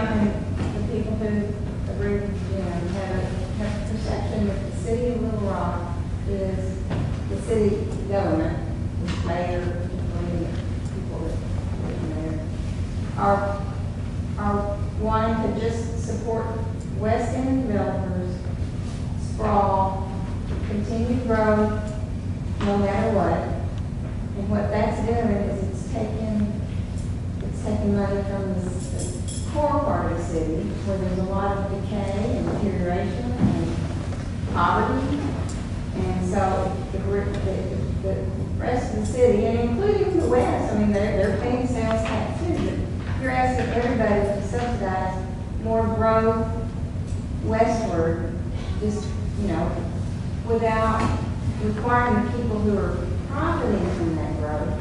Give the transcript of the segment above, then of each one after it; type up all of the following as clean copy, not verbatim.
and the people who agree, have a perception that the city of Little Rock is the city government, the mayor, people that live in there, are wanting to just support West End developers, sprawl, continued growth, no matter what. And what that's doing is it's taking money from the core part of the city, where there's a lot of decay and deterioration and poverty. And so the rest of the city, and including the West, I mean, they're paying sales tax too, but you're asking everybody to subsidize more growth westward, just, without requiring the people who are profiting from that growth,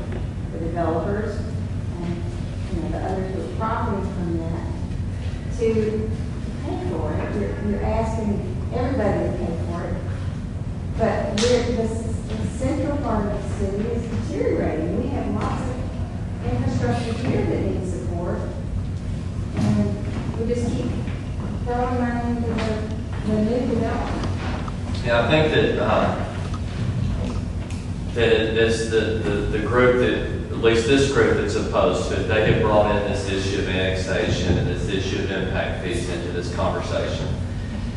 the developers, and the others who are profiting from that, to pay for it. You're asking everybody to pay for it. But the central part of the city is deteriorating. We have lots of infrastructure here that needs support. And we just keep throwing money into the new development. Yeah, I think that it's the group that, at least this group that's opposed to it, they have brought in this issue of annexation and this issue of impact fees into this conversation.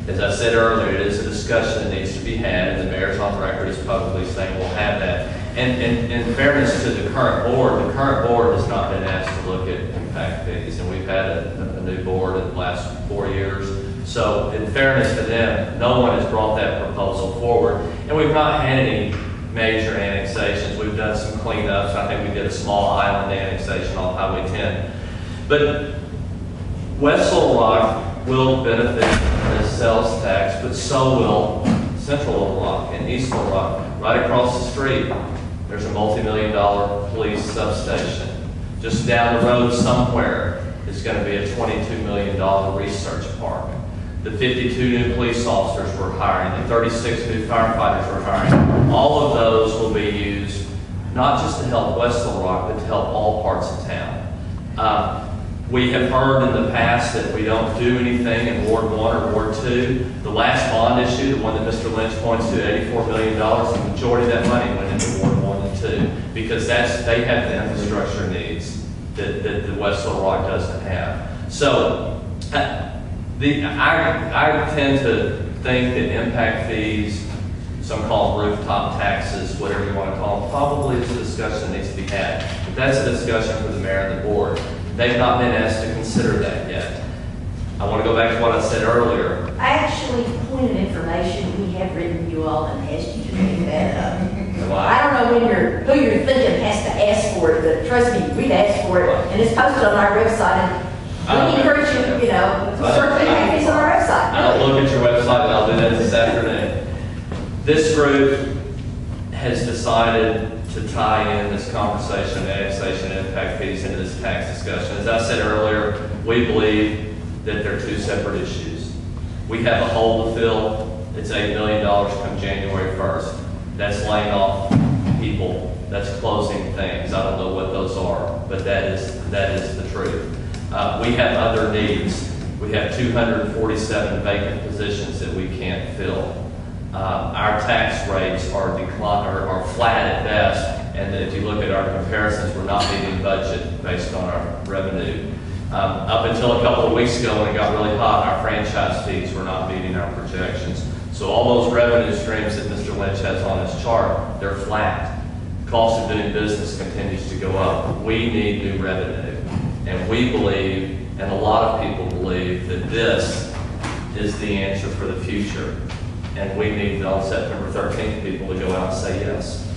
As I said earlier, it is a discussion that needs to be had, and the mayor's on record is publicly saying we'll have that. And in fairness to the current board has not been asked to look at impact fees, and we've had a new board in the last 4 years. So in fairness to them, no one has brought that proposal forward, and we've not had any major annexations. We've done some cleanups. I think we did a small island annexation on Highway 10. But West Little Rock will benefit from this sales tax, but so will Central Little Rock and East Little Rock. Right across the street, there's a multi-million-dollar police substation. Just down the road somewhere is going to be a $22 million research park. The 52 new police officers we're hiring, the 36 new firefighters we're hiring, all of those will be used not just to help West Little Rock, but to help all parts of town. We have heard in the past that we don't do anything in Ward 1 or Ward 2. The last bond issue, the one that Mr. Lynch points to, $84 million, the majority of that money went into Ward 1 and 2 because they have the infrastructure needs that the West Little Rock doesn't have. So I tend to think that impact fees, some call them rooftop taxes, whatever you want to call them, probably is a discussion that needs to be had. But that's a discussion for the mayor and the board. They've not been asked to consider that yet. I want to go back to what I said earlier. I actually, point of information, we have written you all and asked you to bring that up. I don't know who you're thinking has to ask for it, but trust me, we've asked for it, and it's posted on our website. And we encourage you, to search the impact fees on our website. I'll look at your website and I'll do that this afternoon. This group has decided to tie in this conversation of annexation and impact fees into this tax discussion. As I said earlier, we believe that they're two separate issues. We have a hole to fill. It's $8 million come January 1st. That's laying off people. That's closing things. I don't know what those are, but that is the truth. We have other needs. We have 247 vacant positions that we can't fill. Our tax rates are flat at best, and if you look at our comparisons, we're not meeting budget based on our revenue. Up until a couple of weeks ago when it got really hot, our franchise fees were not meeting our projections. So all those revenue streams that Mr. Lynch has on his chart, they're flat. The cost of doing business continues to go up. We need new revenue. And we believe, and a lot of people believe, that this is the answer for the future. And we need, on September 13th, people to go out and say yes.